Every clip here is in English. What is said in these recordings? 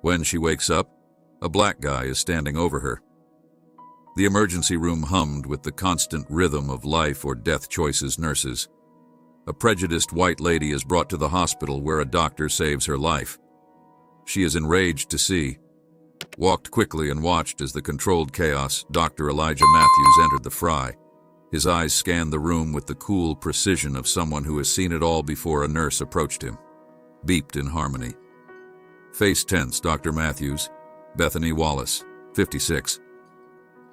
When she wakes up, a black guy is standing over her. The emergency room hummed with the constant rhythm of life or death choices nurses. A prejudiced white lady is brought to the hospital where a doctor saves her life. She is enraged to see, walked quickly and watched as the controlled chaos, Dr. Elijah Matthews entered the fray. His eyes scanned the room with the cool precision of someone who has seen it all before a nurse approached him. Beeped in harmony. Face tense, Dr. Matthews. Bethany Wallace, 56.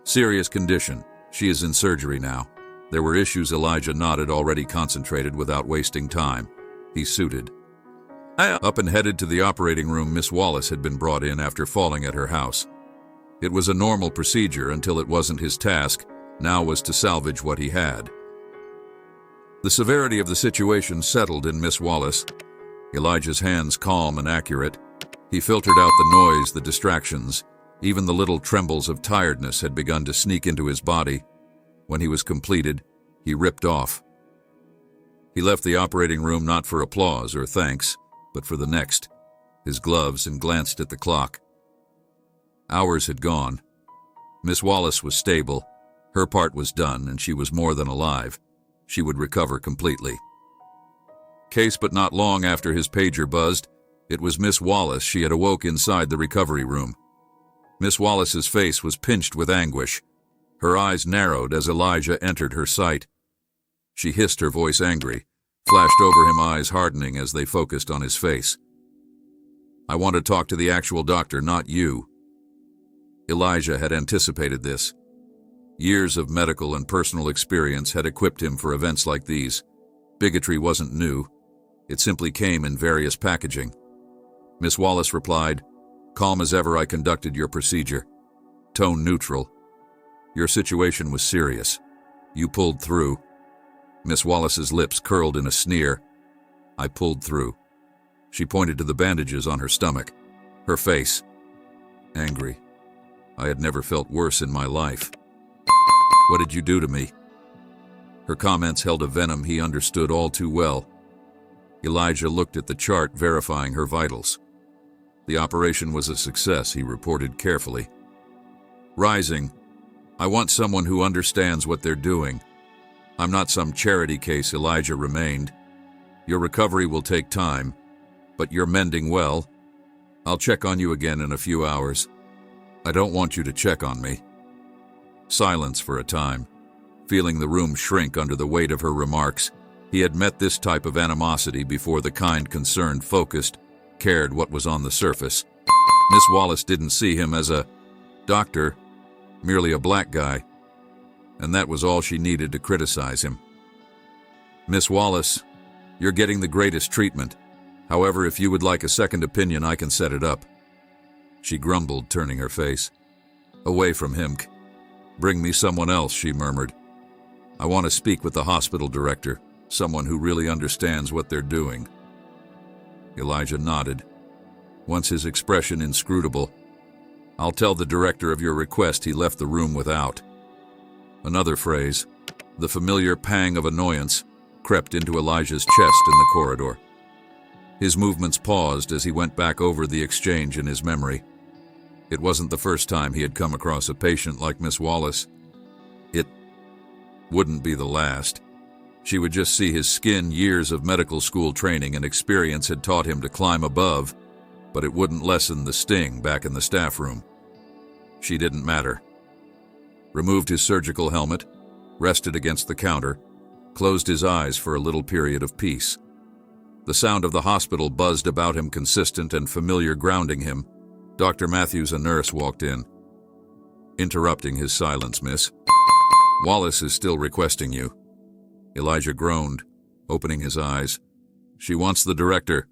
Serious condition. She is in surgery now. There were issues. Elijah nodded, already concentrated without wasting time. He suited. Up and headed to the operating room. Miss Wallace had been brought in after falling at her house. It was a normal procedure until it wasn't. His task now was to salvage what he had. The severity of the situation settled in Miss Wallace. Elijah's hands calm and accurate. He filtered out the noise, the distractions. Even the little trembles of tiredness had begun to sneak into his body. When he was completed, he ripped off. He left the operating room not for applause or thanks, but for the next. His gloves, and glanced at the clock. Hours had gone. Miss Wallace was stable. Her part was done, and she was more than alive. She would recover completely. Case, but not long after his pager buzzed, it was Miss Wallace. She had awoke inside the recovery room. Miss Wallace's face was pinched with anguish. Her eyes narrowed as Elijah entered her sight. She hissed, her voice angry, flashed over him, eyes hardening as they focused on his face. "I want to talk to the actual doctor, not you." Elijah had anticipated this. Years of medical and personal experience had equipped him for events like these. Bigotry wasn't new. It simply came in various packaging. Miss Wallace replied, "Calm as ever, I conducted your procedure." Tone neutral. "Your situation was serious. You pulled through." Miss Wallace's lips curled in a sneer. "I pulled through." She pointed to the bandages on her stomach. Her face, angry. "I had never felt worse in my life." "What did you do to me?" Her comments held a venom he understood all too well. Elijah looked at the chart verifying her vitals. The operation was a success, he reported carefully. Rising, "I want someone who understands what they're doing. I'm not some charity case." Elijah remained. "Your recovery will take time, but you're mending well. I'll check on you again in a few hours." "I don't want you to check on me." Silence for a time, feeling the room shrink under the weight of her remarks. He had met this type of animosity before. The kind, concerned, focused, cared what was on the surface. Miss Wallace didn't see him as a doctor, merely a black guy, and that was all she needed to criticize him. "Miss Wallace, you're getting the greatest treatment. However, if you would like a second opinion, I can set it up." She grumbled, turning her face away from him. "Bring me someone else," she murmured. "I want to speak with the hospital director, someone who really understands what they're doing." Elijah nodded, once his expression inscrutable. "I'll tell the director of your request." He left the room without. Another phrase, the familiar pang of annoyance, crept into Elijah's chest in the corridor. His movements paused as he went back over the exchange in his memory. It wasn't the first time he had come across a patient like Miss Wallace. It wouldn't be the last. She would just see his skin. Years of medical school training and experience had taught him to climb above, but it wouldn't lessen the sting back in the staff room. She didn't matter. Removed his surgical helmet, rested against the counter, closed his eyes for a little period of peace. The sound of the hospital buzzed about him, consistent and familiar, grounding him. Dr. Matthews, a nurse, walked in. Interrupting his silence, "Miss Wallace is still requesting you." Elijah groaned, opening his eyes. "She wants the director,"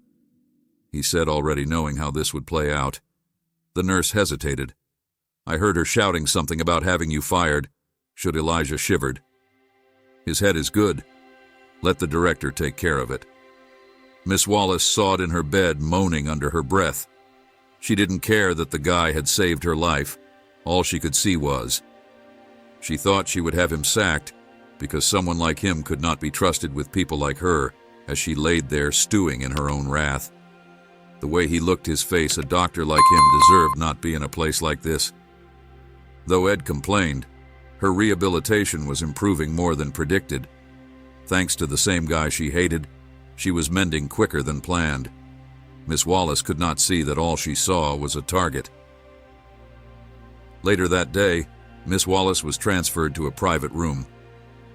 he said, already knowing how this would play out. The nurse hesitated. "I heard her shouting something about having you fired." Elijah shivered. "His head is good. Let the director take care of it." Miss Wallace sawed in her bed, moaning under her breath. She didn't care that the guy had saved her life. All she could see was. She thought she would have him sacked, because someone like him could not be trusted with people like her, as she laid there stewing in her own wrath. The way he looked his face, a doctor like him deserved not be in a place like this. Though Ed complained, her rehabilitation was improving more than predicted. Thanks to the same guy she hated, she was mending quicker than planned. Miss Wallace could not see that all she saw was a target. Later that day, Miss Wallace was transferred to a private room.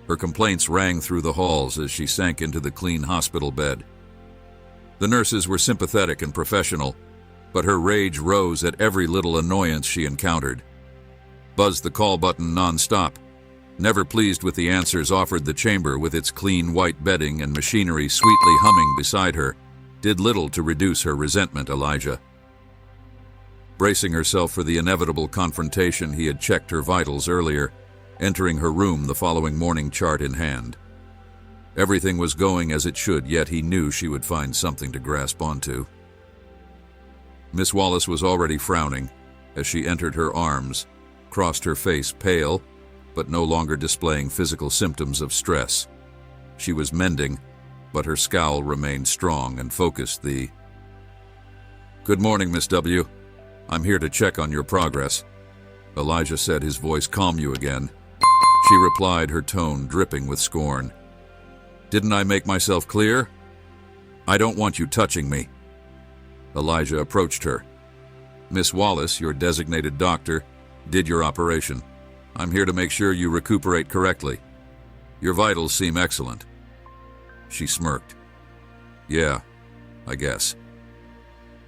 Her complaints rang through the halls as she sank into the clean hospital bed. The nurses were sympathetic and professional, but her rage rose at every little annoyance she encountered. Buzzed the call button non-stop. Never pleased with the answers offered, the chamber with its clean white bedding and machinery sweetly humming beside her did little to reduce her resentment. Elijah. Bracing herself for the inevitable confrontation, he had checked her vitals earlier, entering her room the following morning, chart in hand. Everything was going as it should, yet he knew she would find something to grasp onto. Miss Wallace was already frowning as she entered her arms, crossed her face, pale, but no longer displaying physical symptoms of stress. She was mending, but her scowl remained strong and focused. "Good morning, Miss W. I'm here to check on your progress," Elijah said, his voice calm. "You again?" She replied, her tone dripping with scorn. "Didn't I make myself clear? I don't want you touching me." Elijah approached her. "Miss Wallace, your designated doctor, did your operation. I'm here to make sure you recuperate correctly. Your vitals seem excellent." She smirked. "Yeah, I guess."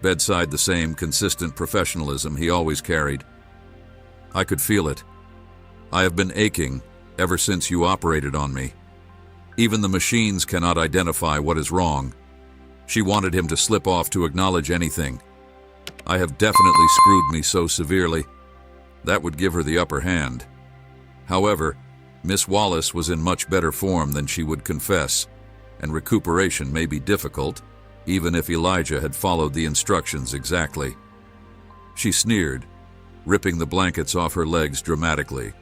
Bedside, the same consistent professionalism he always carried. "I could feel it. I have been aching ever since you operated on me. Even the machines cannot identify what is wrong." She wanted him to slip off to acknowledge anything. "I have definitely screwed me so severely." That would give her the upper hand. However, Miss Wallace was in much better form than she would confess, and recuperation may be difficult, even if Elijah had followed the instructions exactly. She sneered, ripping the blankets off her legs dramatically.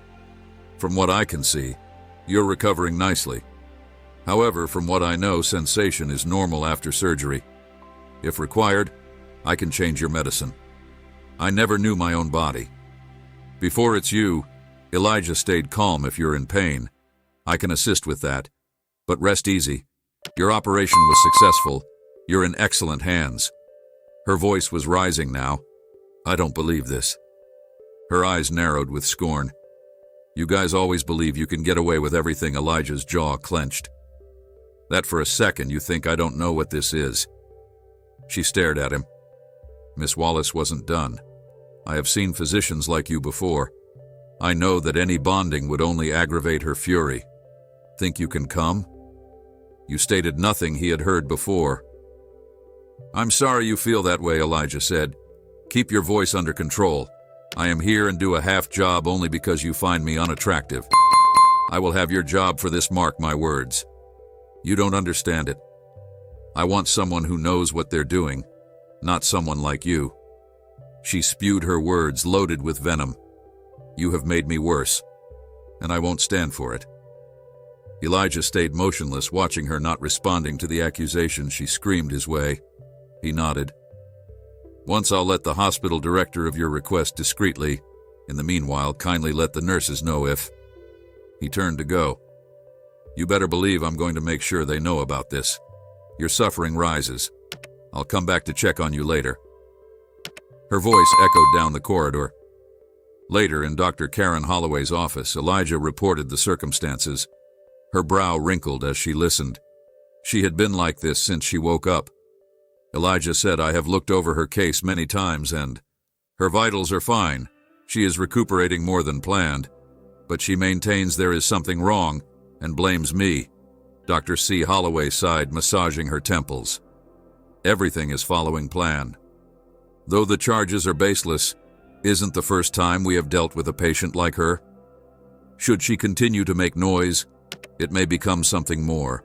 "From what I can see, you're recovering nicely. However, from what I know, sensation is normal after surgery. If required, I can change your medicine. I never knew my own body. Before it's you," Elijah stayed calm, "if you're in pain, I can assist with that. But rest easy. Your operation was successful. You're in excellent hands." Her voice was rising now. "I don't believe this." Her eyes narrowed with scorn. "You guys always believe you can get away with everything." Elijah's jaw clenched. "That for a second you think I don't know what this is." She stared at him. "Miss Wallace wasn't done. I have seen physicians like you before. I know that any bonding would only aggravate her fury. Think you can come?" You stated nothing he had heard before. "I'm sorry you feel that way," Elijah said. "Keep your voice under control. I am here and do a half job only because you find me unattractive. I will have your job for this, mark my words. You don't understand it. I want someone who knows what they're doing, not someone like you." She spewed her words loaded with venom. "You have made me worse, and I won't stand for it." Elijah stayed motionless, watching her, not responding to the accusation she screamed his way. He nodded. "Once I'll let the hospital director of your request discreetly. In the meanwhile, kindly let the nurses know if..." He turned to go. "You better believe I'm going to make sure they know about this. Your suffering rises. I'll come back to check on you later." Her voice echoed down the corridor. Later, in Dr. Karen Holloway's office, Elijah reported the circumstances. Her brow wrinkled as she listened. She had been like this since she woke up. Elijah said, "I have looked over her case many times and her vitals are fine. She is recuperating more than planned, but she maintains there is something wrong and blames me." Dr. C. Holloway sighed, massaging her temples. "Everything is following plan. Though the charges are baseless, isn't the first time we have dealt with a patient like her. Should she continue to make noise, it may become something more.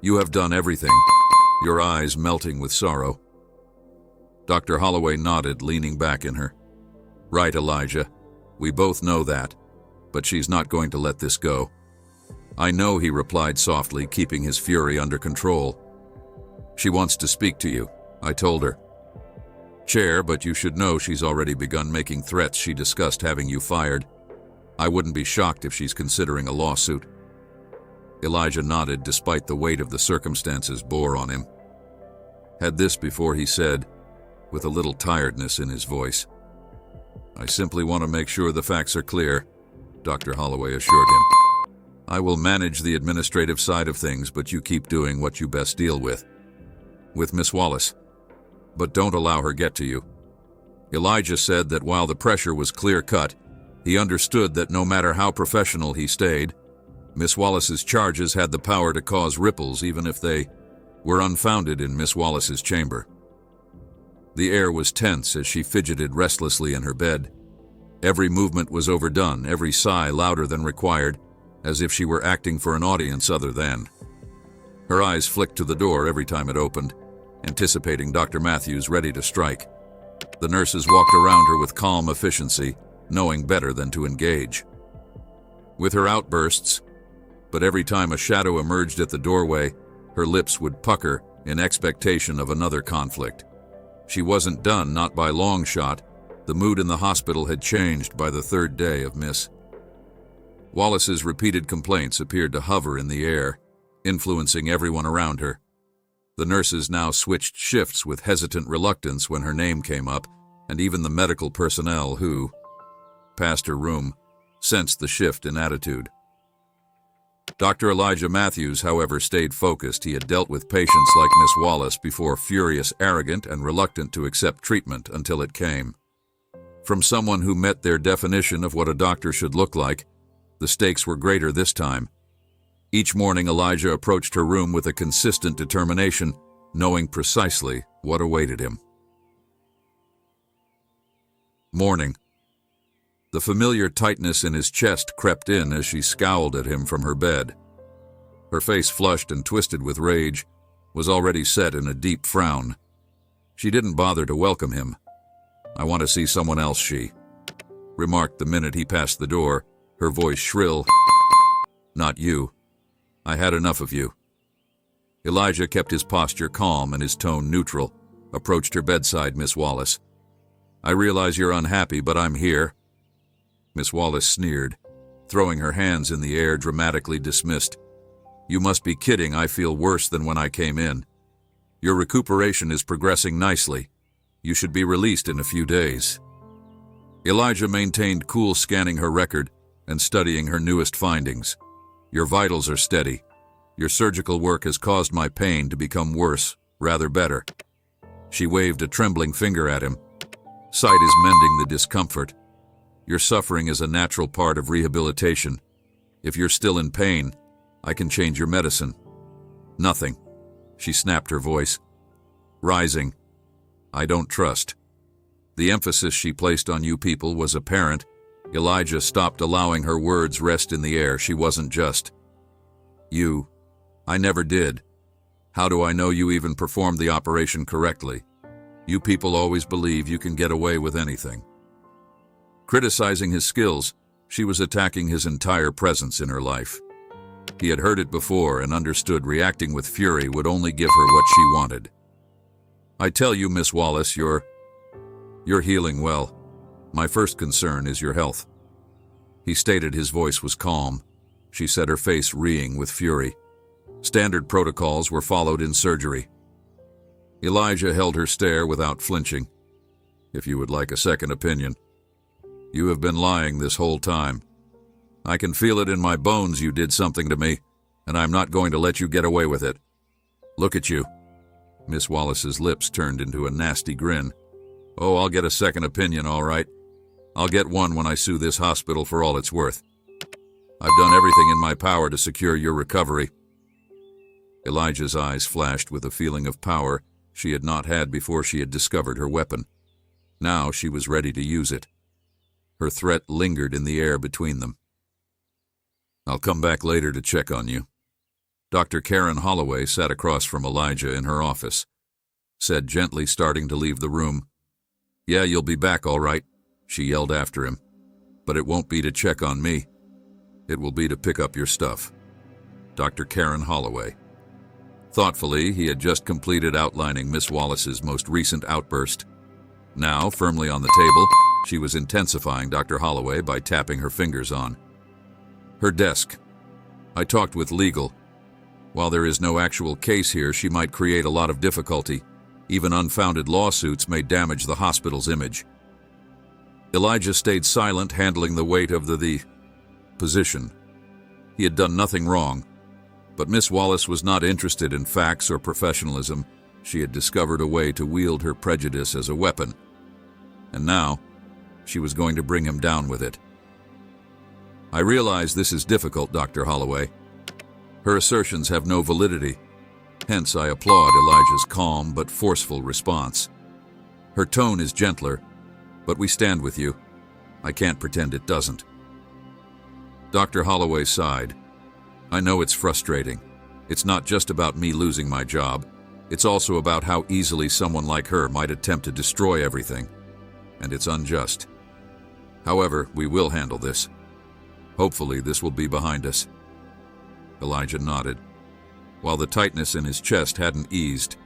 You have done everything," your eyes melting with sorrow. Dr. Holloway nodded, leaning back in her. "Right, Elijah. We both know that, but she's not going to let this go." "I know," he replied softly, keeping his fury under control. "She wants to speak to you," I told her. Chair, but you should know she's already begun making threats. She discussed having you fired. I wouldn't be shocked if she's considering a lawsuit. Elijah nodded despite the weight of the circumstances bore on him. Had this before he said, with a little tiredness in his voice, "I simply want to make sure the facts are clear," Dr. Holloway assured him. "I will manage the administrative side of things, but you keep doing what you best deal with Miss Wallace. But don't allow her get to you." Elijah said that while the pressure was clear-cut, he understood that no matter how professional he stayed, Miss Wallace's charges had the power to cause ripples even if they were unfounded in Miss Wallace's chamber. The air was tense as she fidgeted restlessly in her bed. Every movement was overdone, every sigh louder than required, as if she were acting for an audience other than. Her eyes flicked to the door every time it opened, anticipating Dr. Matthews ready to strike. The nurses walked around her with calm efficiency, knowing better than to engage. With her outbursts, but every time a shadow emerged at the doorway, her lips would pucker in expectation of another conflict. She wasn't done, not by long shot. The mood in the hospital had changed by the third day of Miss Wallace's repeated complaints appeared to hover in the air, influencing everyone around her. The nurses now switched shifts with hesitant reluctance when her name came up, and even the medical personnel who passed her room sensed the shift in attitude. Dr. Elijah Matthews, however, stayed focused. He had dealt with patients like Miss Wallace before, furious, arrogant, and reluctant to accept treatment until it came. From someone who met their definition of what a doctor should look like, the stakes were greater this time. Each morning, Elijah approached her room with a consistent determination, knowing precisely what awaited him. Morning. The familiar tightness in his chest crept in as she scowled at him from her bed. Her face, flushed and twisted with rage, was already set in a deep frown. She didn't bother to welcome him. "I want to see someone else," she remarked the minute he passed the door, her voice shrill. "Not you. I had enough of you." Elijah kept his posture calm and his tone neutral, approached her bedside. "Miss Wallace, I realize you're unhappy, but I'm here." Miss Wallace sneered, throwing her hands in the air, dramatically dismissed. "You must be kidding. I feel worse than when I came in. Your recuperation is progressing nicely. You should be released in a few days." Elijah maintained cool, scanning her record and studying her newest findings. "Your vitals are steady. Your surgical work has caused my pain to become worse, rather better." She waved a trembling finger at him. "Sight is mending the discomfort. Your suffering is a natural part of rehabilitation. If you're still in pain, I can change your medicine." "Nothing," she snapped, her voice rising. "I don't trust." The emphasis she placed on "you people" was apparent. Elijah stopped allowing her words rest in the air. "She wasn't just you. I never did. How do I know you even performed the operation correctly? You people always believe you can get away with anything." Criticizing his skills, she was attacking his entire presence in her life. He had heard it before and understood reacting with fury would only give her what she wanted. "I tell you, Miss Wallace, you're healing well. My first concern is your health." He stated, his voice was calm. She said, her face reeing with fury. Standard protocols were followed in surgery. Elijah held her stare without flinching. "If you would like a second opinion, you have been lying this whole time. I can feel it in my bones. You did something to me, and I'm not going to let you get away with it. Look at you." Miss Wallace's lips turned into a nasty grin. "Oh, I'll get a second opinion, all right. I'll get one when I sue this hospital for all it's worth. I've done everything in my power to secure your recovery." Elijah's eyes flashed with a feeling of power she had not had before she had discovered her weapon. Now she was ready to use it. Her threat lingered in the air between them. "I'll come back later to check on you." Dr. Karen Holloway sat across from Elijah in her office, said gently, starting to leave the room. "Yeah, you'll be back all right," she yelled after him. "But it won't be to check on me. It will be to pick up your stuff." Dr. Karen Holloway. Thoughtfully, he had just completed outlining Miss Wallace's most recent outburst. Now, firmly on the table, she was intensifying Dr. Holloway by tapping her fingers on her desk. I talked with legal. While there is no actual case here, she might create a lot of difficulty. Even unfounded lawsuits may damage the hospital's image. Elijah stayed silent, handling the weight of the position. He had done nothing wrong, but Miss Wallace was not interested in facts or professionalism. She had discovered a way to wield her prejudice as a weapon, and now she was going to bring him down with it. I realize this is difficult, Dr. Holloway. Her assertions have no validity. Hence, I applaud Elijah's calm but forceful response. Her tone is gentler, but we stand with you. I can't pretend it doesn't. Dr. Holloway sighed. I know it's frustrating. It's not just about me losing my job. It's also about how easily someone like her might attempt to destroy everything. And it's unjust. However, we will handle this. Hopefully, this will be behind us. Elijah nodded. While the tightness in his chest hadn't eased,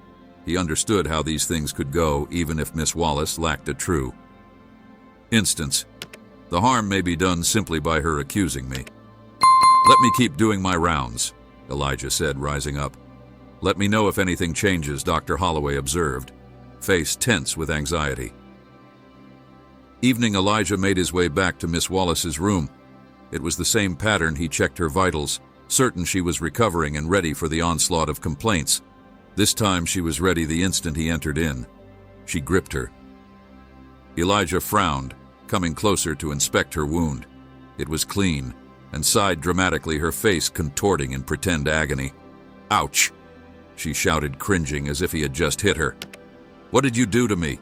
he understood how these things could go even if Miss Wallace lacked a true instance. The harm may be done simply by her accusing me. Let me keep doing my rounds, Elijah said, rising up. Let me know if anything changes, Dr. Holloway observed, face tense with anxiety. Evening, Elijah made his way back to Miss Wallace's room. It was the same pattern. He checked her vitals, certain she was recovering and ready for the onslaught of complaints. This time she was ready the instant he entered in. She gripped her. Elijah frowned, coming closer to inspect her wound. It was clean, and sighed dramatically, her face contorting in pretend agony. Ouch! She shouted, cringing as if he had just hit her. What did you do to me?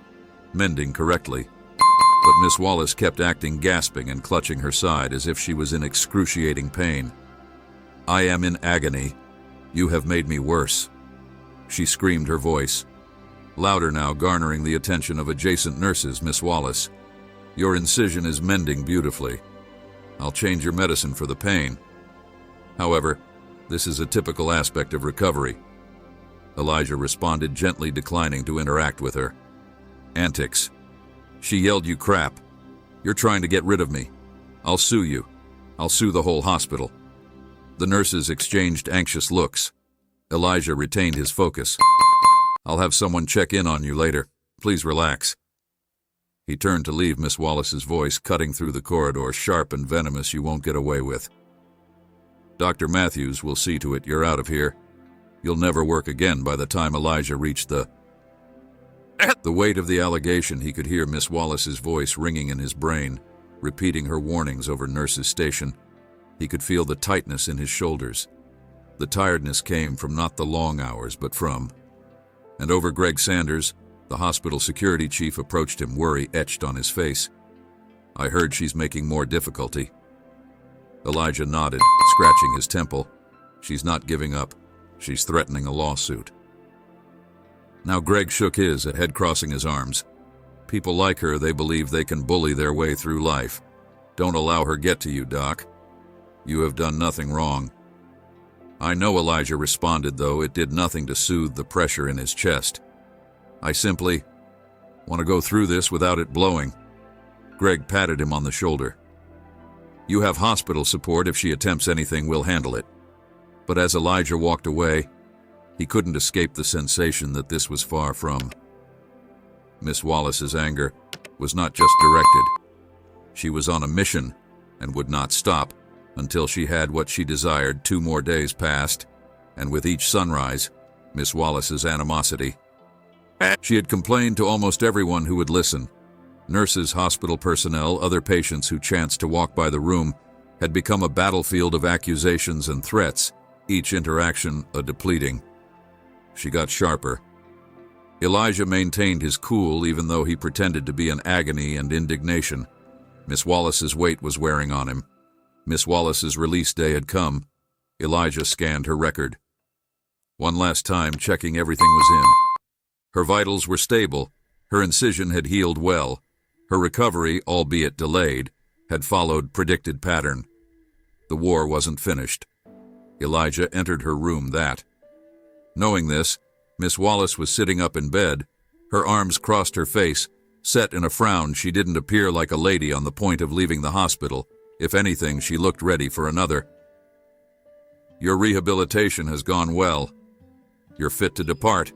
Mending correctly. But Miss Wallace kept acting, gasping and clutching her side as if she was in excruciating pain. I am in agony. You have made me worse. She screamed, her voice louder now, garnering the attention of adjacent nurses. Miss Wallace, your incision is mending beautifully. I'll change your medicine for the pain. However, this is a typical aspect of recovery. Elijah responded, gently declining to interact with her. Antics. She yelled, you crap. You're trying to get rid of me. I'll sue you. I'll sue the whole hospital. The nurses exchanged anxious looks. Elijah retained his focus. I'll have someone check in on you later. Please relax. He turned to leave, Miss Wallace's voice cutting through the corridor, sharp and venomous. You won't get away with. Dr. Matthews will see to it you're out of here. You'll never work again. By the time Elijah reached the weight of the allegation, he could hear Miss Wallace's voice ringing in his brain, repeating her warnings over nurses' station. He could feel the tightness in his shoulders. The tiredness came from not the long hours, but from... And over Greg Sanders, the hospital security chief, approached him, worry etched on his face. I heard she's making more difficulty. Elijah nodded, scratching his temple. She's not giving up. She's threatening a lawsuit. Now Greg shook his head, crossing his arms. People like her, they believe they can bully their way through life. Don't allow her get to you, Doc. You have done nothing wrong. I know, Elijah responded, though it did nothing to soothe the pressure in his chest. I simply want to go through this without it blowing. Greg patted him on the shoulder. You have hospital support. If she attempts anything, we'll handle it. But as Elijah walked away, he couldn't escape the sensation that this was far from. Miss Wallace's anger was not just directed. She was on a mission and would not stop until she had what she desired. 2 more days passed, and with each sunrise, Miss Wallace's animosity. She had complained to almost everyone who would listen. Nurses, hospital personnel, other patients who chanced to walk by the room had become a battlefield of accusations and threats, each interaction a depleting. She got sharper. Elijah maintained his cool even though he pretended to be in agony and indignation. Miss Wallace's weight was wearing on him. Miss Wallace's release day had come. Elijah scanned her record. One last time, checking everything was in. Her vitals were stable. Her incision had healed well. Her recovery, albeit delayed, had followed predicted pattern. The war wasn't finished. Elijah entered her room Knowing this, Miss Wallace was sitting up in bed. Her arms crossed her face, Set in a frown, she didn't appear like a lady on the point of leaving the hospital. If anything, she looked ready for another. "Your rehabilitation has gone well. You're fit to depart,"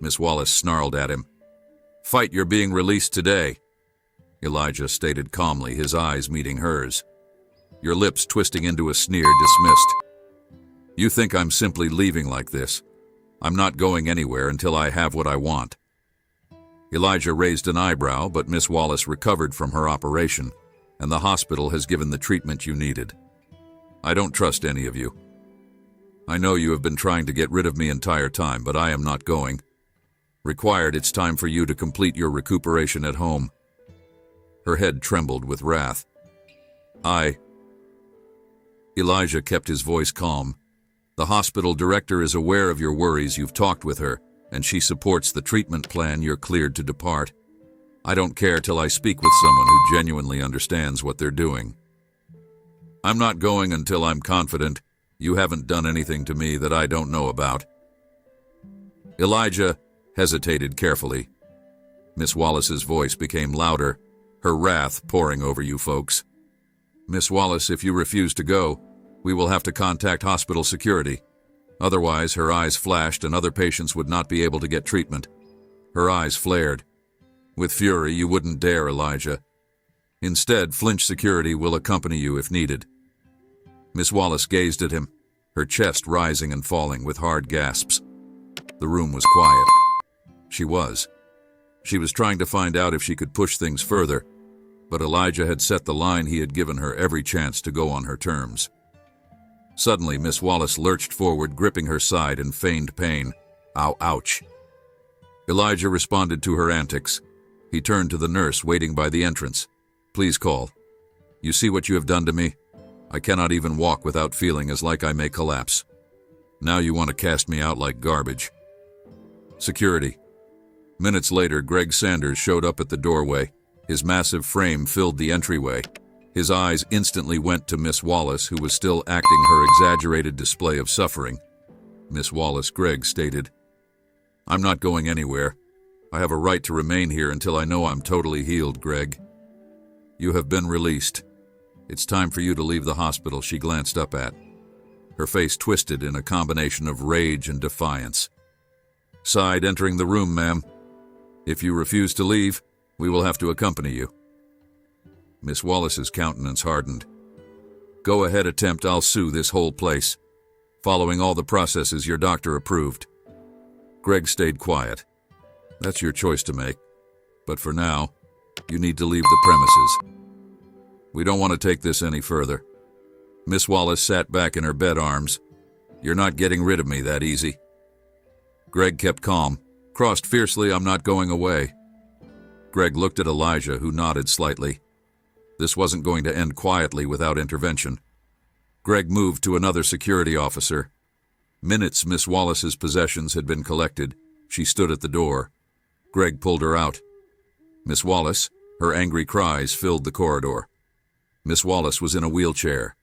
Miss Wallace snarled at him. "Fight, you're being released today," Elijah stated calmly, his eyes meeting hers. Your lips twisting into a sneer, dismissed. "You think I'm simply leaving like this? I'm not going anywhere until I have what I want." Elijah raised an eyebrow, but Miss Wallace recovered from her operation, and the hospital has given the treatment you needed. "I don't trust any of you. I know you have been trying to get rid of me entire time, but I am not going. Required, it's time for you to complete your recuperation at home." Her head trembled with wrath. Elijah kept his voice calm. "The hospital director is aware of your worries. You've talked with her, and she supports the treatment plan. You're cleared to depart. I don't care till I speak with someone who genuinely understands what they're doing. I'm not going until I'm confident you haven't done anything to me that I don't know about." Elijah hesitated carefully. Miss Wallace's voice became louder, her wrath pouring over you folks. "Miss Wallace, if you refuse to go, we will have to contact hospital security. Otherwise," her eyes flashed, "and other patients would not be able to get treatment." Her eyes flared. With fury, "You wouldn't dare, Elijah. Instead, Flinch Security will accompany you if needed." Miss Wallace gazed at him, her chest rising and falling with hard gasps. The room was quiet. She was trying to find out if she could push things further, but Elijah had set the line. He had given her every chance to go on her terms. Suddenly, Miss Wallace lurched forward, gripping her side in feigned pain. "Ow, ouch." Elijah responded to her antics. He turned to the nurse waiting by the entrance. "Please call. You see what you have done to me? I cannot even walk without feeling as like I may collapse. Now you want to cast me out like garbage." Security. Minutes later, Greg Sanders showed up at the doorway. His massive frame filled the entryway. His eyes instantly went to Miss Wallace, who was still acting her exaggerated display of suffering. "Miss Wallace," Greg stated, "I'm not going anywhere. I have a right to remain here until I know I'm totally healed, Greg. You have been released. It's time for you to leave the hospital." She glanced up at. Her face twisted in a combination of rage and defiance. "Sighed, entering the room, ma'am. If you refuse to leave, we will have to accompany you." Miss Wallace's countenance hardened. "Go ahead, attempt. I'll sue this whole place. Following all the processes your doctor approved." Greg stayed quiet. "That's your choice to make. But for now, you need to leave the premises. We don't want to take this any further." Miss Wallace sat back in her bed arms. "You're not getting rid of me that easy." Greg kept calm, crossed fiercely. "I'm not going away." Greg looked at Elijah, who nodded slightly. This wasn't going to end quietly without intervention. Greg moved to another security officer. Minutes Miss Wallace's possessions had been collected. She stood at the door. Greg pulled her out. "Miss Wallace," her angry cries filled the corridor. Miss Wallace was in a wheelchair.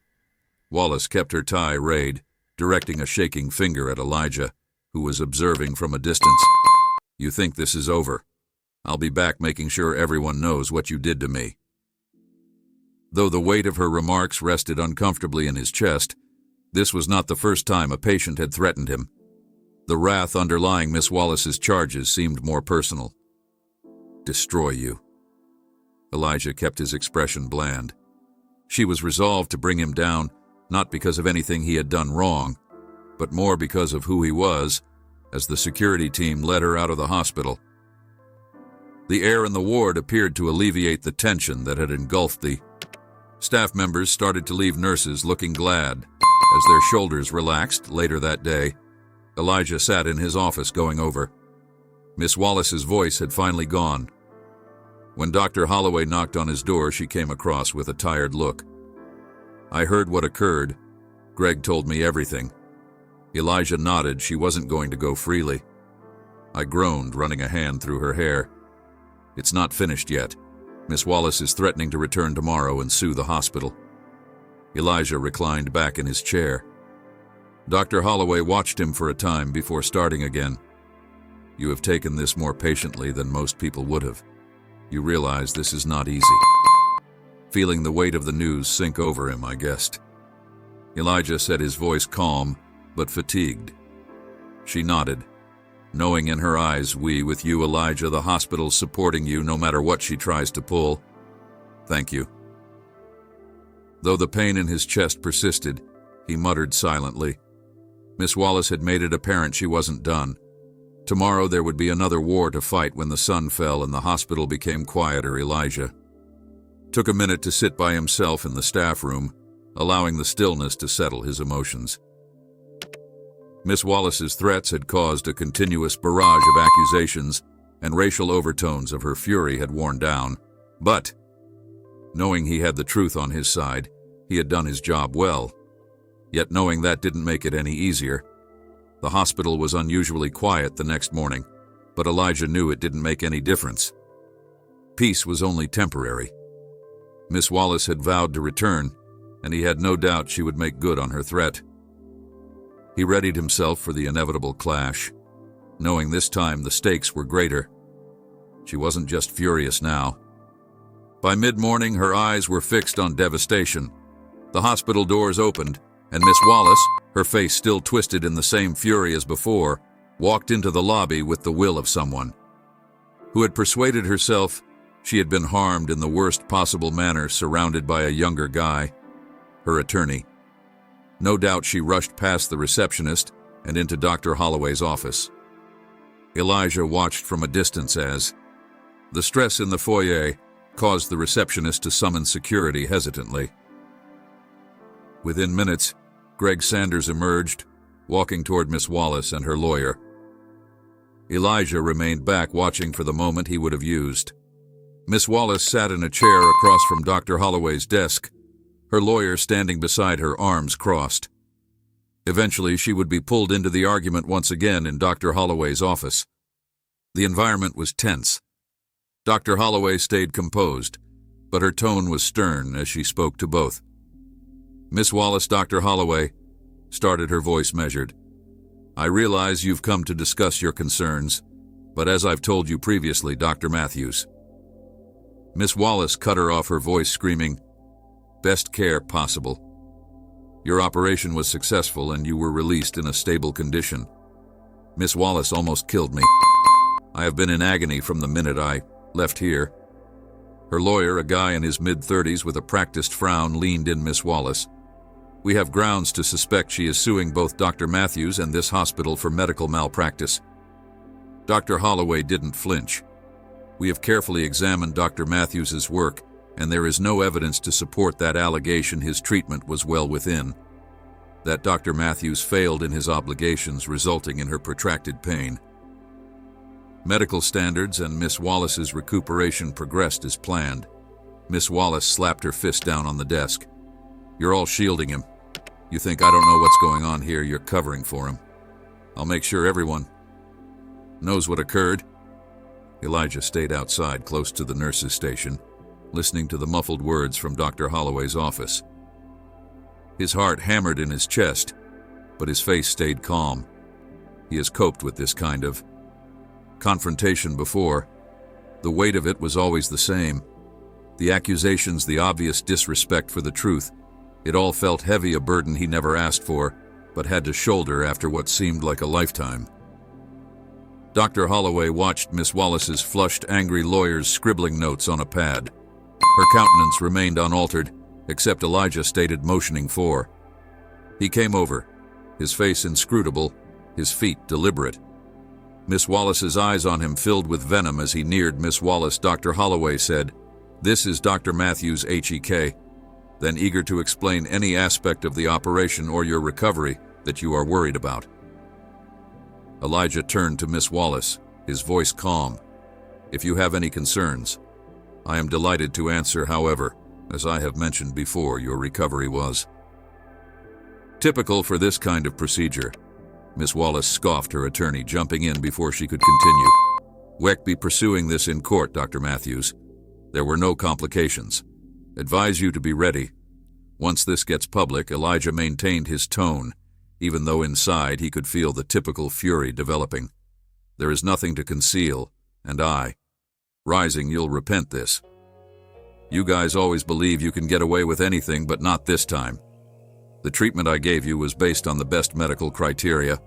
Wallace kept her tie rayed, directing a shaking finger at Elijah, who was observing from a distance. "You think this is over? I'll be back making sure everyone knows what you did to me." Though the weight of her remarks rested uncomfortably in his chest, this was not the first time a patient had threatened him. The wrath underlying Miss Wallace's charges seemed more personal. "Destroy you." Elijah kept his expression bland. She was resolved to bring him down, not because of anything he had done wrong, but more because of who he was, as the security team led her out of the hospital. The air in the ward appeared to alleviate the tension that had engulfed the staff members started to leave, nurses looking glad as their shoulders relaxed. Later that day, Elijah sat in his office going over. Miss Wallace's voice had finally gone. When Dr. Holloway knocked on his door, she came across with a tired look. "I heard what occurred. Greg told me everything." Elijah nodded. She wasn't going to go freely. I groaned, running a hand through her hair. "It's not finished yet. Miss Wallace is threatening to return tomorrow and sue the hospital." Elijah reclined back in his chair. Dr. Holloway watched him for a time before starting again. "You have taken this more patiently than most people would have. You realize this is not easy. Feeling the weight of the news sink over him, I guessed. Elijah said, his voice calm, but fatigued. She nodded, knowing in her eyes, we with you, Elijah, the hospital's supporting you no matter what she tries to pull. Thank you. Though the pain in his chest persisted, he muttered silently. Miss Wallace had made it apparent she wasn't done. Tomorrow there would be another war to fight when the sun fell and the hospital became quieter. Elijah took a minute to sit by himself in the staff room, allowing the stillness to settle his emotions. Miss Wallace's threats had caused a continuous barrage of accusations, and racial overtones of her fury had worn down. But, knowing he had the truth on his side, he had done his job well. Yet knowing that didn't make it any easier. The hospital was unusually quiet the next morning, but Elijah knew it didn't make any difference. Peace was only temporary. Miss Wallace had vowed to return, and he had no doubt she would make good on her threat. He readied himself for the inevitable clash, knowing this time the stakes were greater. She wasn't just furious now. By mid-morning, her eyes were fixed on devastation. The hospital doors opened, and Miss Wallace, her face still twisted in the same fury as before, walked into the lobby with the will of someone who had persuaded herself she had been harmed in the worst possible manner, surrounded by a younger guy, her attorney. No doubt she rushed past the receptionist and into Dr. Holloway's office. Elijah watched from a distance as the stress in the foyer caused the receptionist to summon security hesitantly. Within minutes, Greg Sanders emerged, walking toward Miss Wallace and her lawyer. Elijah remained back, watching for the moment he would have used. Miss Wallace sat in a chair across from Dr. Holloway's desk, her lawyer standing beside her, arms crossed. Eventually, she would be pulled into the argument once again in Dr. Holloway's office. The environment was tense. Dr. Holloway stayed composed, but her tone was stern as she spoke to both. Miss Wallace, Dr. Holloway, started, her voice measured. I realize you've come to discuss your concerns, but as I've told you previously, Dr. Matthews. Miss Wallace cut her off, her voice screaming, best care possible. Your operation was successful and you were released in a stable condition. Miss Wallace almost killed me. I have been in agony from the minute I left here. Her lawyer, a guy in his mid-30s with a practiced frown, leaned in. Miss Wallace, we have grounds to suspect she is suing both Dr. Matthews and this hospital for medical malpractice. Dr. Holloway didn't flinch. We have carefully examined Dr. Matthews's work, and there is no evidence to support that allegation. His treatment was well within. That Dr. Matthews failed in his obligations, resulting in her protracted pain. Medical standards and Miss Wallace's recuperation progressed as planned. Miss Wallace slapped her fist down on the desk. You're all shielding him. You think I don't know what's going on here? You're covering for him. I'll make sure everyone knows what occurred. Elijah stayed outside, close to the nurse's station, listening to the muffled words from Dr. Holloway's office. His heart hammered in his chest, but his face stayed calm. He has coped with this kind of confrontation before. The weight of it was always the same. The accusations, the obvious disrespect for the truth. It all felt heavy, a burden he never asked for, but had to shoulder after what seemed like a lifetime. Dr. Holloway watched Miss Wallace's flushed, angry lawyers scribbling notes on a pad. Her countenance remained unaltered, except Elijah stated, motioning for. He came over, his face inscrutable, his feet deliberate. Miss Wallace's eyes on him filled with venom as he neared Miss Wallace. Dr. Holloway said, "This is Dr. Matthews, HEK." Then, eager to explain any aspect of the operation or your recovery that you are worried about. Elijah turned to Miss Wallace, his voice calm. If you have any concerns, I am delighted to answer. However, as I have mentioned before, your recovery was typical for this kind of procedure. Miss Wallace scoffed, her attorney jumping in before she could continue. We'll be pursuing this in court, Dr. Matthews. There were no complications. Advise you to be ready. Once this gets public, Elijah maintained his tone, even though inside he could feel the typical fury developing. There is nothing to conceal, and I Rising, you'll repent this. You guys always believe you can get away with anything, but not this time. The treatment I gave you was based on the best medical criteria.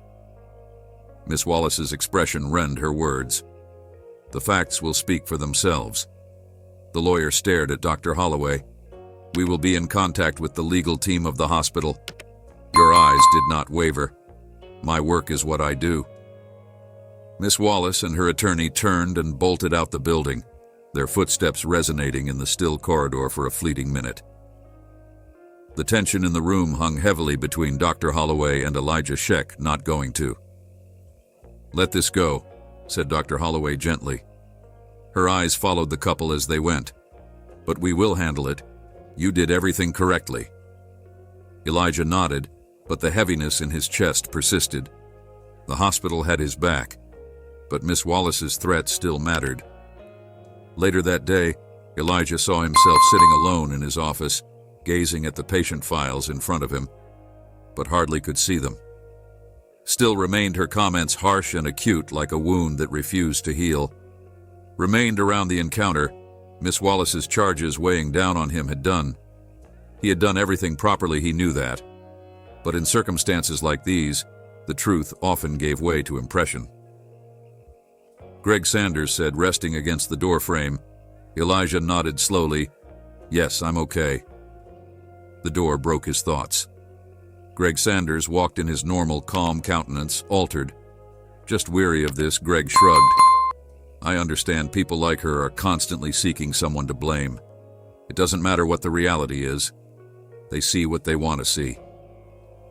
Miss Wallace's expression rend her words. The facts will speak for themselves. The lawyer stared at Dr. Holloway. We will be in contact with the legal team of the hospital. Your eyes did not waver. My work is what I do. Miss Wallace and her attorney turned and bolted out the building, their footsteps resonating in the still corridor for a fleeting minute. The tension in the room hung heavily between Dr. Holloway and Elijah Scheck not going to. Let this go, said Dr. Holloway gently. Her eyes followed the couple as they went. But we will handle it. You did everything correctly. Elijah nodded, but the heaviness in his chest persisted. The hospital had his back, but Miss Wallace's threat still mattered. Later that day, Elijah saw himself sitting alone in his office, gazing at the patient files in front of him, but hardly could see them. Still remained her comments harsh and acute like a wound that refused to heal. Remained around the encounter, Miss Wallace's charges weighing down on him had done. He had done everything properly, he knew that. But in circumstances like these, the truth often gave way to impression. Greg Sanders said, resting against the doorframe. Elijah nodded slowly. Yes, I'm okay. The door broke his thoughts. Greg Sanders walked in his normal, calm countenance, altered. Just weary of this, Greg shrugged. I understand people like her are constantly seeking someone to blame. It doesn't matter what the reality is. They see what they want to see.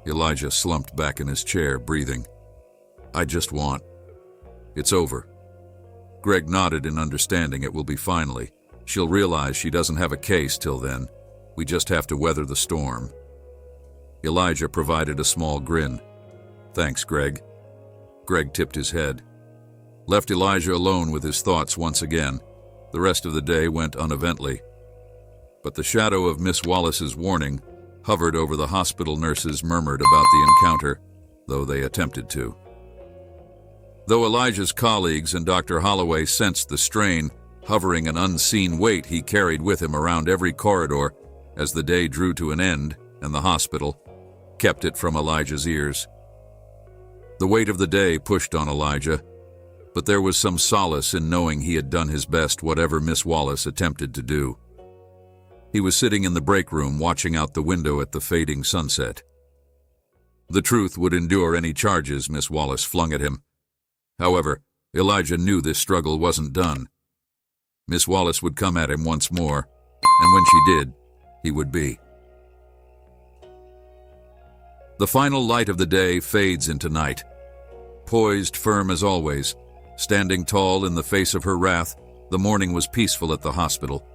Elijah slumped back in his chair, breathing. I just want... It's over. Greg nodded in understanding. It will be finally. She'll realize she doesn't have a case till then. We just have to weather the storm. Elijah provided a small grin. Thanks, Greg. Greg tipped his head. Left Elijah alone with his thoughts once again. The rest of the day went uneventfully. But the shadow of Miss Wallace's warning hovered over the hospital nurses murmured about the encounter, though they attempted to. Though Elijah's colleagues and Dr. Holloway sensed the strain, hovering an unseen weight he carried with him around every corridor as the day drew to an end and the hospital kept it from Elijah's ears. The weight of the day pushed on Elijah, but there was some solace in knowing he had done his best whatever Miss Wallace attempted to do. He was sitting in the break room watching out the window at the fading sunset. The truth would endure any charges Miss Wallace flung at him. However, Elijah knew this struggle wasn't done. Miss Wallace would come at him once more, and when she did, he would be. The final light of the day fades into night. Poised firm as always, standing tall in the face of her wrath, the morning was peaceful at the hospital.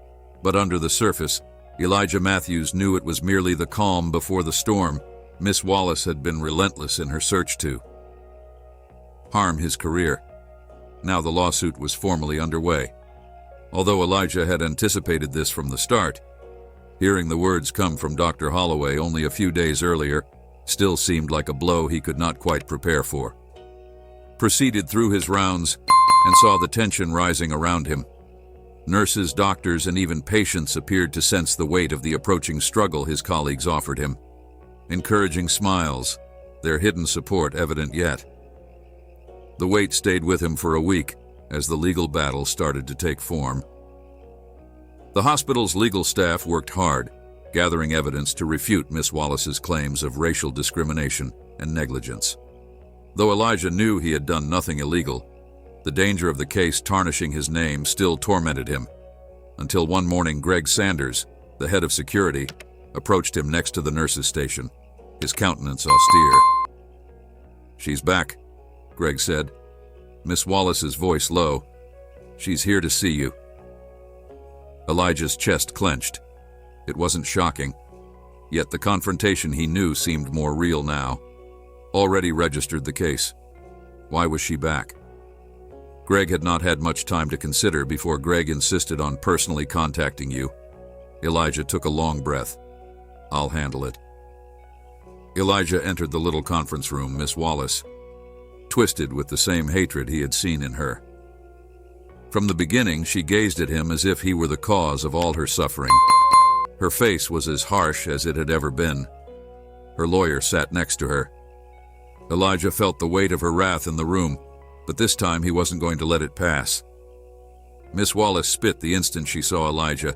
But under the surface, Elijah Matthews knew it was merely the calm before the storm Miss Wallace had been relentless in her search to harm his career. Now the lawsuit was formally underway. Although Elijah had anticipated this from the start, hearing the words come from Dr. Holloway only a few days earlier still seemed like a blow he could not quite prepare for. Proceeded through his rounds and saw the tension rising around him. Nurses, doctors, and even patients appeared to sense the weight of the approaching struggle his colleagues offered him. Encouraging smiles, their hidden support evident yet. The weight stayed with him for a week as the legal battle started to take form. The hospital's legal staff worked hard, gathering evidence to refute Miss Wallace's claims of racial discrimination and negligence. Though Elijah knew he had done nothing illegal, the danger of the case tarnishing his name still tormented him, until one morning Greg Sanders, the head of security, approached him next to the nurse's station, his countenance austere. She's back, Greg said, Miss Wallace's voice low. She's here to see you. Elijah's chest clenched. It wasn't shocking, yet the confrontation he knew seemed more real now. Already registered the case. Why was she back? Greg had not had much time to consider before Greg insisted on personally contacting you. Elijah took a long breath. I'll handle it. Elijah entered the little conference room, Miss Wallace, twisted with the same hatred he had seen in her. From the beginning, she gazed at him as if he were the cause of all her suffering. Her face was as harsh as it had ever been. Her lawyer sat next to her. Elijah felt the weight of her wrath in the room, but this time he wasn't going to let it pass. Miss Wallace spit the instant she saw Elijah.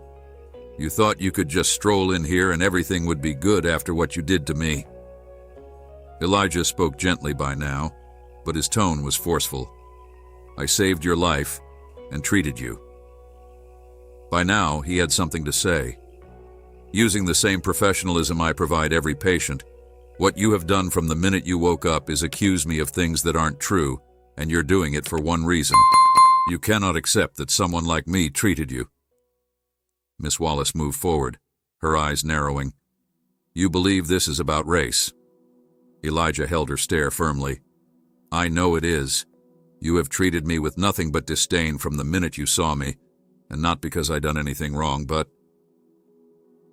"You thought you could just stroll in here and everything would be good after what you did to me." Elijah spoke gently by now, but his tone was forceful. "I saved your life and treated you." By now, he had something to say. "Using the same professionalism I provide every patient, what you have done from the minute you woke up is accuse me of things that aren't true, and you're doing it for one reason. You cannot accept that someone like me treated you." Miss Wallace moved forward, her eyes narrowing. "You believe this is about race?" Elijah held her stare firmly. "I know it is. You have treated me with nothing but disdain from the minute you saw me, and not because I done anything wrong, but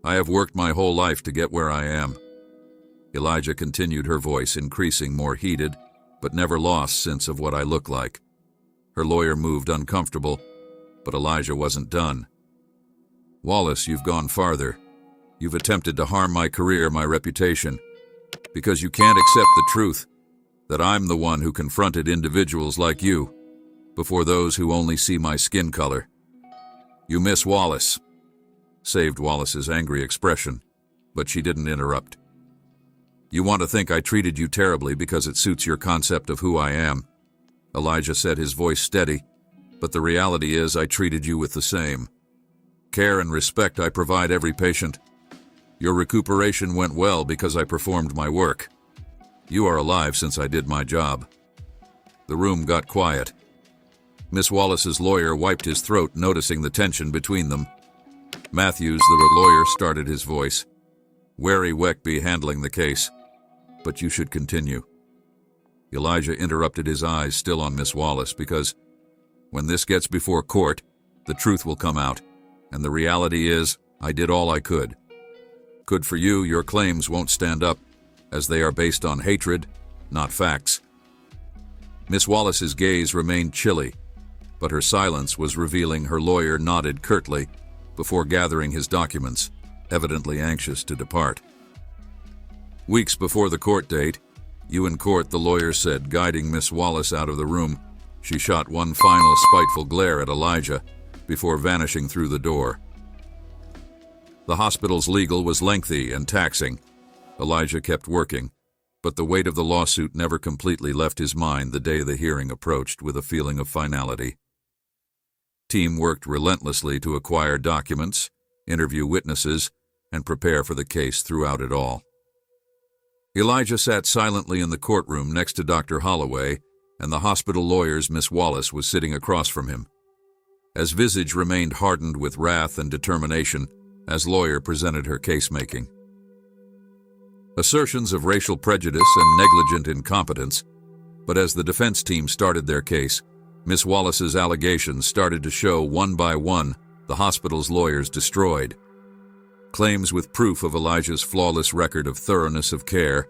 I have worked my whole life to get where I am." Elijah continued, her voice increasing, more heated, but never lost sense of what I look like. Her lawyer moved uncomfortable, but Elijah wasn't done. "Wallace, you've gone farther. You've attempted to harm my career, my reputation, because you can't accept the truth, that I'm the one who confronted individuals like you, before those who only see my skin color. You miss Wallace." Saved Wallace's angry expression, but she didn't interrupt. "You want to think I treated you terribly because it suits your concept of who I am," Elijah said, his voice steady, "but the reality is I treated you with the same care and respect I provide every patient. Your recuperation went well because I performed my work. You are alive since I did my job." The room got quiet. Miss Wallace's lawyer wiped his throat, noticing the tension between them. Matthews, the lawyer, started his voice. "Wary Weckby handling the case, but you should continue." Elijah interrupted, his eyes still on Miss Wallace, because when this gets before court, the truth will come out, and the reality is I did all I could. Good for you, your claims won't stand up, as they are based on hatred, not facts. Miss Wallace's gaze remained chilly, but her silence was revealing. Her lawyer nodded curtly before gathering his documents, evidently anxious to depart. "Weeks before the court date, you in court," the lawyer said, guiding Miss Wallace out of the room. She shot one final spiteful glare at Elijah before vanishing through the door. The hospital's legal was lengthy and taxing. Elijah kept working, but the weight of the lawsuit never completely left his mind the day the hearing approached with a feeling of finality. Team worked relentlessly to acquire documents, interview witnesses, and prepare for the case throughout it all. Elijah sat silently in the courtroom next to Dr. Holloway, and the hospital lawyer's Miss Wallace was sitting across from him. As visage remained hardened with wrath and determination, as lawyer presented her case-making. Assertions of racial prejudice and negligent incompetence, but as the defense team started their case, Miss Wallace's allegations started to show one by one the hospital's lawyers destroyed. Claims with proof of Elijah's flawless record of thoroughness of care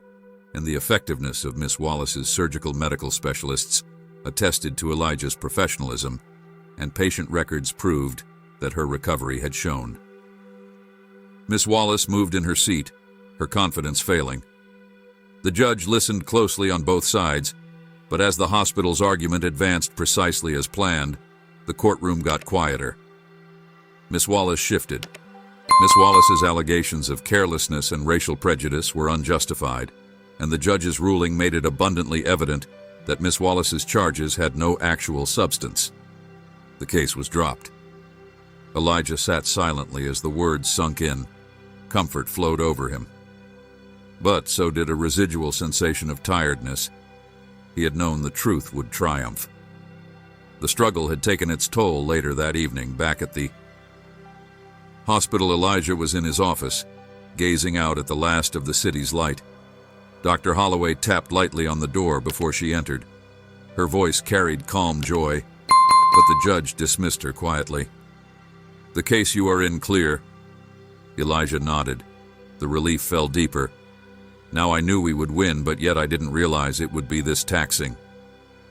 and the effectiveness of Miss Wallace's surgical medical specialists attested to Elijah's professionalism, and patient records proved that her recovery had shown. Miss Wallace moved in her seat, her confidence failing. The judge listened closely on both sides, but as the hospital's argument advanced precisely as planned, the courtroom got quieter. Miss Wallace shifted. Miss Wallace's allegations of carelessness and racial prejudice were unjustified, and the judge's ruling made it abundantly evident that Miss Wallace's charges had no actual substance. The case was dropped. Elijah sat silently as the words sunk in. Comfort flowed over him. But so did a residual sensation of tiredness. He had known the truth would triumph. The struggle had taken its toll later that evening back at the hospital. Elijah was in his office, gazing out at the last of the city's light. Dr. Holloway tapped lightly on the door before she entered. Her voice carried calm joy, but the judge dismissed her quietly. "The case you are in clear?" Elijah nodded. The relief fell deeper. "Now I knew we would win, but yet I didn't realize it would be this taxing."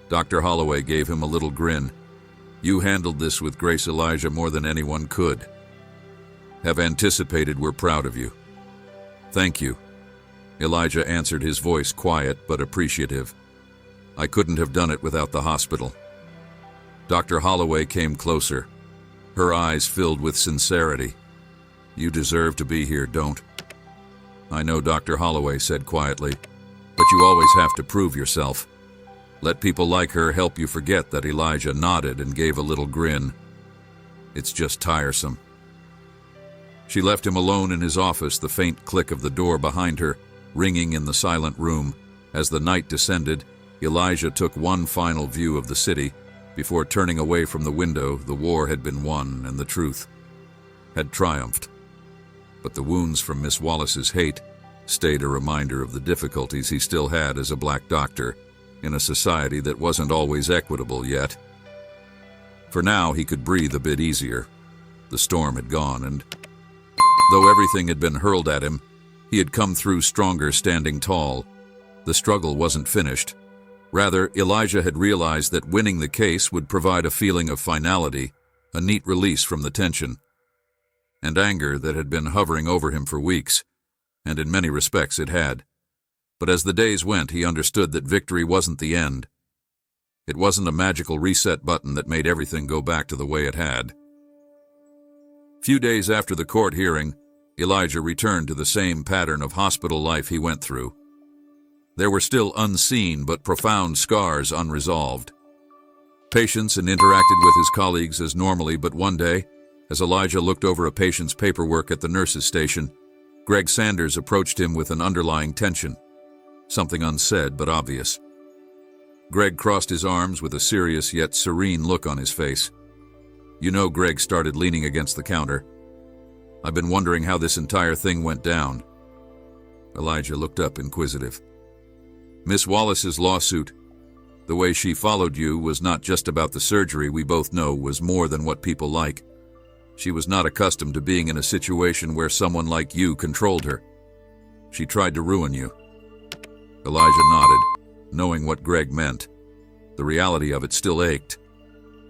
Dr. Holloway gave him a little grin. You handled this with grace, Elijah, more than anyone could. Have anticipated we're proud of you. Thank you. Elijah answered, his voice quiet but appreciative. I couldn't have done it without the hospital. Dr. Holloway came closer, her eyes filled with sincerity. You deserve to be here, don't? I know, Dr. Holloway said quietly, but you always have to prove yourself. Let people like her help you forget that. Elijah nodded and gave a little grin. It's just tiresome. She left him alone in his office, the faint click of the door behind her ringing in the silent room. As the night descended, Elijah took one final view of the city before turning away from the window. The war had been won and the truth had triumphed. But the wounds from Miss Wallace's hate stayed a reminder of the difficulties he still had as a black doctor in a society that wasn't always equitable yet. For now, he could breathe a bit easier. The storm had gone, and though everything had been hurled at him, he had come through stronger, standing tall. The struggle wasn't finished. Rather, Elijah had realized that winning the case would provide a feeling of finality, a neat release from the tension and anger that had been hovering over him for weeks, and in many respects it had. But as the days went, he understood that victory wasn't the end. It wasn't a magical reset button that made everything go back to the way it had. Few days after the court hearing, Elijah returned to the same pattern of hospital life he went through. There were still unseen but profound scars unresolved. Patients and interacted with his colleagues as normally, but one day, as Elijah looked over a patient's paperwork at the nurse's station, Greg Sanders approached him with an underlying tension, something unsaid but obvious. Greg crossed his arms with a serious yet serene look on his face. You know, Greg started leaning against the counter. I've been wondering how this entire thing went down. Elijah looked up, inquisitive. Miss Wallace's lawsuit, the way she followed you, was not just about the surgery. We both know was more than what people like. She was not accustomed to being in a situation where someone like you controlled her. She tried to ruin you. Elijah nodded, knowing what Greg meant. The reality of it still ached.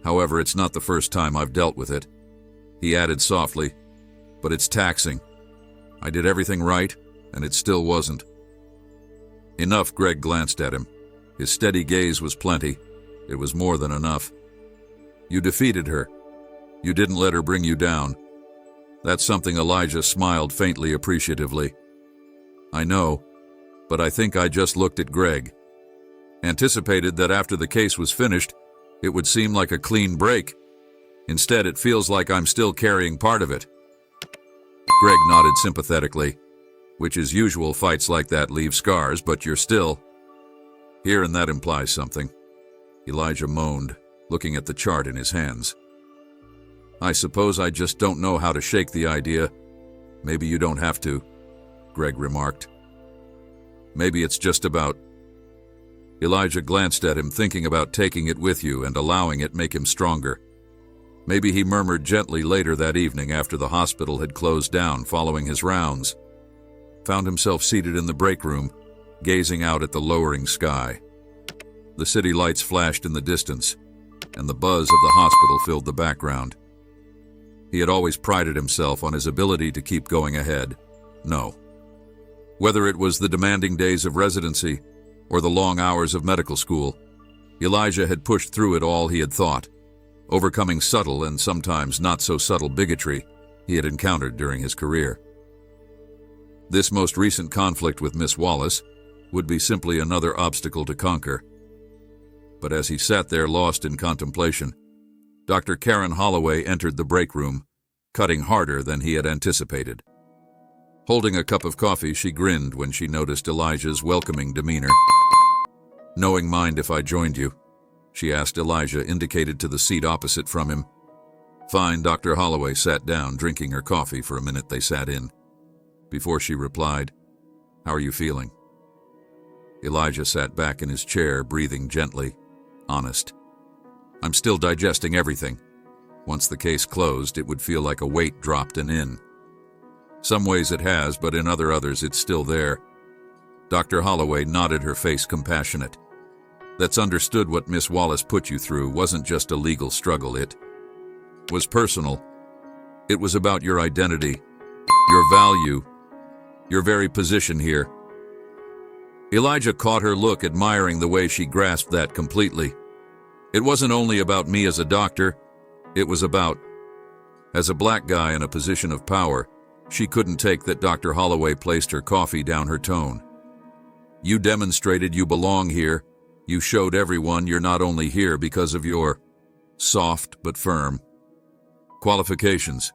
However, it's not the first time I've dealt with it. He added softly, but it's taxing. I did everything right, and it still wasn't. Enough, Greg glanced at him. His steady gaze was plenty. It was more than enough. You defeated her. You didn't let her bring you down. That's something. Elijah smiled faintly, appreciatively. I know, but I think I just looked at Greg. Anticipated that after the case was finished, it would seem like a clean break. Instead, it feels like I'm still carrying part of it. Greg nodded sympathetically, which is usual. Fights like that leave scars, but you're still here, and that implies something. Elijah moaned, looking at the chart in his hands. I suppose I just don't know how to shake the idea. Maybe you don't have to, Greg remarked. Maybe it's just about... Elijah glanced at him, thinking about taking it with you and allowing it make him stronger. Maybe, he murmured gently later that evening after the hospital had closed down following his rounds. Found himself seated in the break room, gazing out at the lowering sky. The city lights flashed in the distance, and the buzz of the hospital filled the background. He had always prided himself on his ability to keep going ahead. No. Whether it was the demanding days of residency or the long hours of medical school, Elijah had pushed through it all. He had thought, overcoming subtle and sometimes not so subtle bigotry he had encountered during his career. This most recent conflict with Miss Wallace would be simply another obstacle to conquer. But as he sat there lost in contemplation, Dr. Karen Holloway entered the break room, cutting harder than he had anticipated. Holding a cup of coffee, she grinned when she noticed Elijah's welcoming demeanor. Knowing mind if I joined you? She asked. Elijah indicated to the seat opposite from him. Fine. Dr. Holloway sat down, drinking her coffee. For a minute they sat in. Before she replied, how are you feeling? Elijah sat back in his chair, breathing gently, honest. I'm still digesting everything. Once the case closed, it would feel like a weight dropped and in. Some ways it has, but in others it's still there. Dr. Holloway nodded, her face compassionate. that's understood what Miss Wallace put you through wasn't just a legal struggle, it was personal. It was about your identity, your value, your very position here. Elijah caught her look, admiring the way she grasped that completely. It wasn't only about me as a doctor, it was about, as a black guy in a position of power, she couldn't take that Dr. Holloway placed her coffee down her tone. You demonstrated you belong here. You showed everyone you're not only here because of your soft but firm qualifications.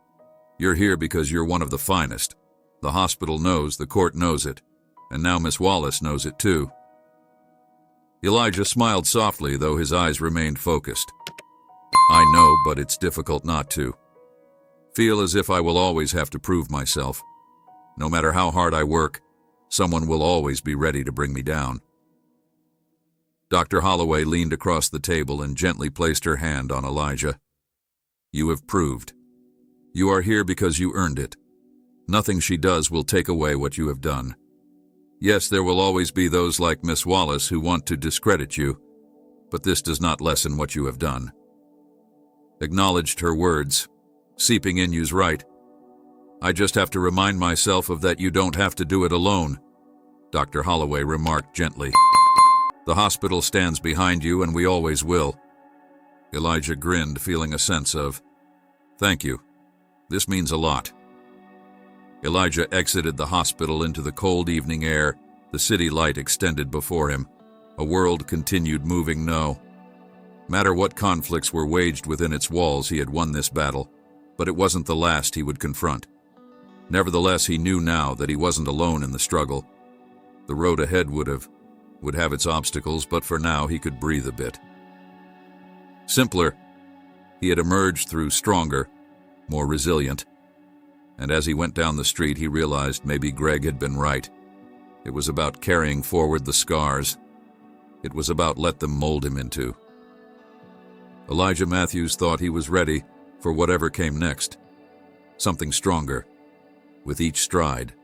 You're here because you're one of the finest. The hospital knows, the court knows it, and now Miss Wallace knows it too. Elijah smiled softly, though his eyes remained focused. I know, but it's difficult not to. Feel as if I will always have to prove myself. No matter how hard I work, someone will always be ready to bring me down. Dr. Holloway leaned across the table and gently placed her hand on Elijah. You have proved. You are here because you earned it. Nothing she does will take away what you have done. Yes, there will always be those like Miss Wallace who want to discredit you, but this does not lessen what you have done. Acknowledged her words, seeping in you's right. I just have to remind myself of that you don't have to do it alone, Dr. Holloway remarked gently. The hospital stands behind you, and we always will. Elijah grinned, feeling a sense of, thank you. This means a lot. Elijah exited the hospital into the cold evening air, the city light extended before him. A world continued moving no matter what conflicts were waged within its walls, he had won this battle, but it wasn't the last he would confront. Nevertheless, he knew now that he wasn't alone in the struggle. The road ahead would have its obstacles, but for now he could breathe a bit. Simpler, he had emerged through stronger, more resilient. And as he went down the street, he realized maybe Greg had been right. It was about carrying forward the scars. It was about let them mold him into. Elijah Matthews thought he was ready for whatever came next. Something stronger, with each stride.